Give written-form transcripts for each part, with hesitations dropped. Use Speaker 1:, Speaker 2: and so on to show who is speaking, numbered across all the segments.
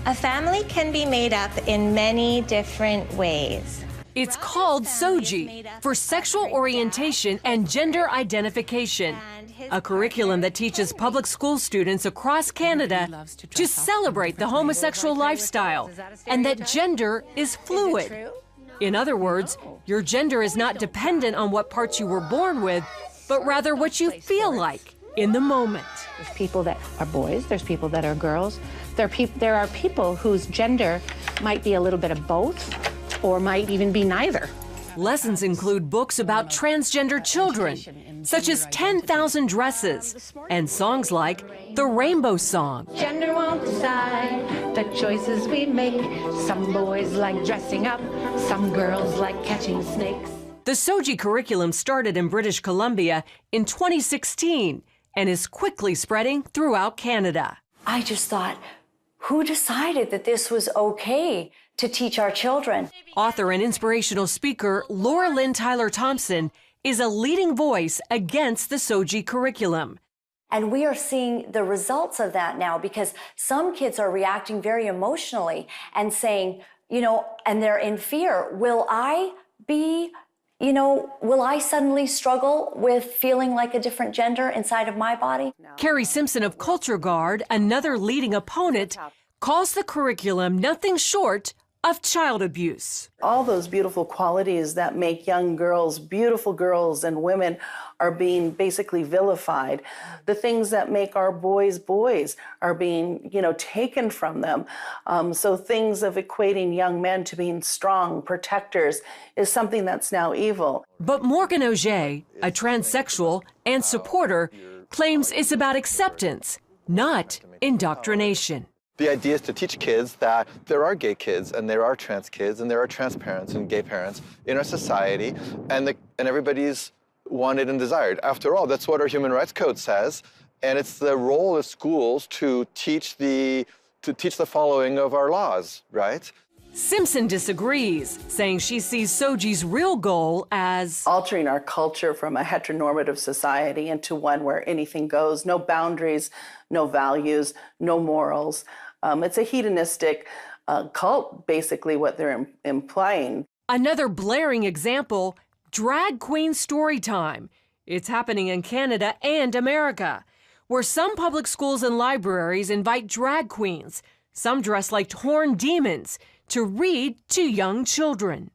Speaker 1: A family can be made up in many different ways.
Speaker 2: It's called SOGI, for Sexual Orientation and Gender Identification, a curriculum that teaches public school students across Canada to celebrate the homosexual lifestyle and that gender is fluid. In other words, your gender is not dependent on what parts you were born with, but rather what you feel like in the moment.
Speaker 3: There's people that are boys, there's people that are girls. There are people whose gender might be a little bit of both or might even be neither.
Speaker 2: Lessons include books about transgender children, such as 10,000 Dresses, and songs like The Rainbow Song.
Speaker 3: Gender won't decide the choices we make. Some boys like dressing up, some girls like catching snakes.
Speaker 2: The SOGI curriculum started in British Columbia in 2016 and is quickly spreading throughout Canada.
Speaker 4: I just thought, who decided that this was okay to teach our children?
Speaker 2: Author and inspirational speaker Laura Lynn Tyler Thompson is a leading voice against the SOGI curriculum.
Speaker 4: And we are seeing the results of that now, because some kids are reacting very emotionally and saying, and they're in fear. Will I suddenly struggle with feeling like a different gender inside of my body?
Speaker 2: Carrie Simpson of Culture Guard, another leading opponent, calls the curriculum nothing short of child abuse.
Speaker 5: All those beautiful qualities that make young girls, beautiful girls and women, are being basically vilified. The things that make our boys boys are being, taken from them. So things of equating young men to being strong protectors is something that's now evil.
Speaker 2: But Morgan Auger, a transsexual and supporter, claims it's about acceptance, not indoctrination.
Speaker 6: The idea is to teach kids that there are gay kids and there are trans kids and there are trans parents and gay parents in our society, and everybody's wanted and desired. After all, that's what our Human Rights Code says, and it's the role of schools to teach the following of our laws, right?
Speaker 2: Simpson disagrees, saying she sees SOGI's real goal as
Speaker 5: altering our culture from a heteronormative society into one where anything goes, no boundaries, no values, no morals. It's a hedonistic cult, basically, what they're implying.
Speaker 2: Another blaring example, drag queen story time. It's happening in Canada and America, where some public schools and libraries invite drag queens, some dressed like horned demons, to read to young children.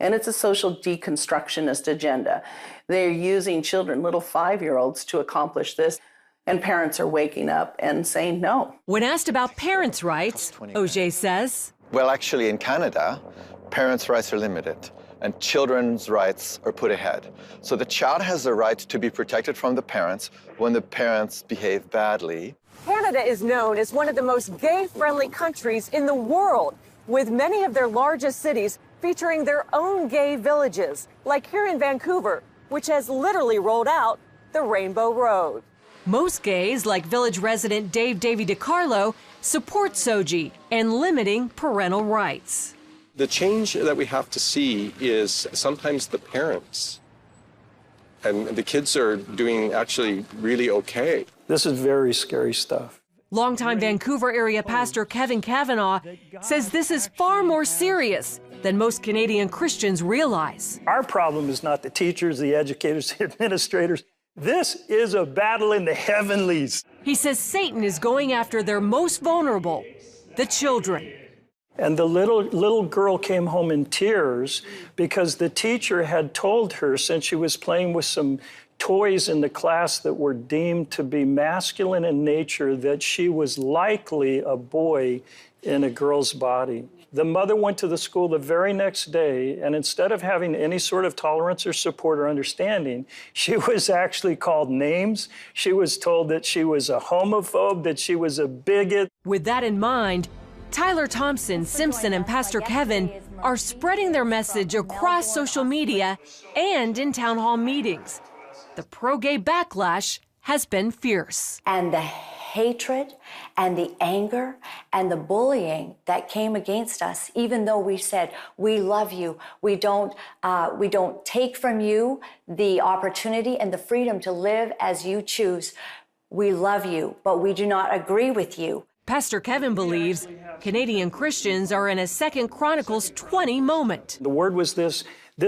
Speaker 5: And it's a social deconstructionist agenda. They're using children, little 5-year-olds, to accomplish this. And parents are waking up and saying no.
Speaker 2: When asked about parents' rights, Auger says,
Speaker 6: well, actually, in Canada, parents' rights are limited and children's rights are put ahead. So the child has the right to be protected from the parents when the parents behave badly.
Speaker 2: Canada is known as one of the most gay-friendly countries in the world, with many of their largest cities featuring their own gay villages, like here in Vancouver, which has literally rolled out the Rainbow Road. Most gays, like village resident Dave Davy DiCarlo, support SOGI and limiting parental rights.
Speaker 7: The change that we have to see is sometimes the parents, and the kids are doing actually really okay.
Speaker 8: This is very scary stuff.
Speaker 2: Longtime Vancouver area pastor Kevin Kavanaugh says this is far more serious than most Canadian Christians realize.
Speaker 8: Our problem is not the teachers, the educators, the administrators. This is a battle in the heavenlies.
Speaker 2: He says Satan is going after their most vulnerable, the children.
Speaker 8: And the little girl came home in tears because the teacher had told her, since she was playing with some toys in the class that were deemed to be masculine in nature, that she was likely a boy in a girl's body. The mother went to the school the very next day, and instead of having any sort of tolerance or support or understanding, she was actually called names. She was told that she was a homophobe, that she was a bigot.
Speaker 2: With that in mind, Tyler Thompson, Simpson, and Pastor Kevin are spreading their message across social media and in town hall meetings. The pro-gay backlash has been fierce.
Speaker 4: And the hatred and the anger and the bullying that came against us, even though we said, we love you, we don't take from you the opportunity and the freedom to live as you choose. We love you, but we do not agree with you.
Speaker 2: Pastor Kevin believes Canadian Christians are in a 2 Chronicles 20 moment.
Speaker 8: The word was this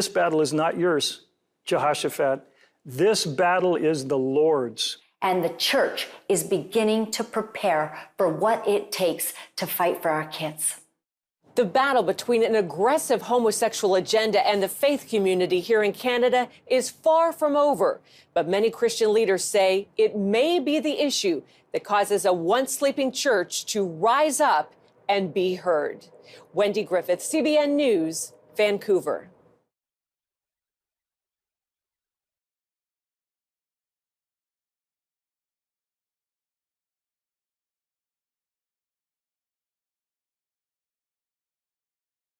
Speaker 8: battle is not yours, Jehoshaphat. This battle is the Lord's.
Speaker 4: And the church is beginning to prepare for what it takes to fight for our kids.
Speaker 2: The battle between an aggressive homosexual agenda and the faith community here in Canada is far from over. But many Christian leaders say it may be the issue that causes a once sleeping church to rise up and be heard. Wendy Griffith, CBN News, Vancouver.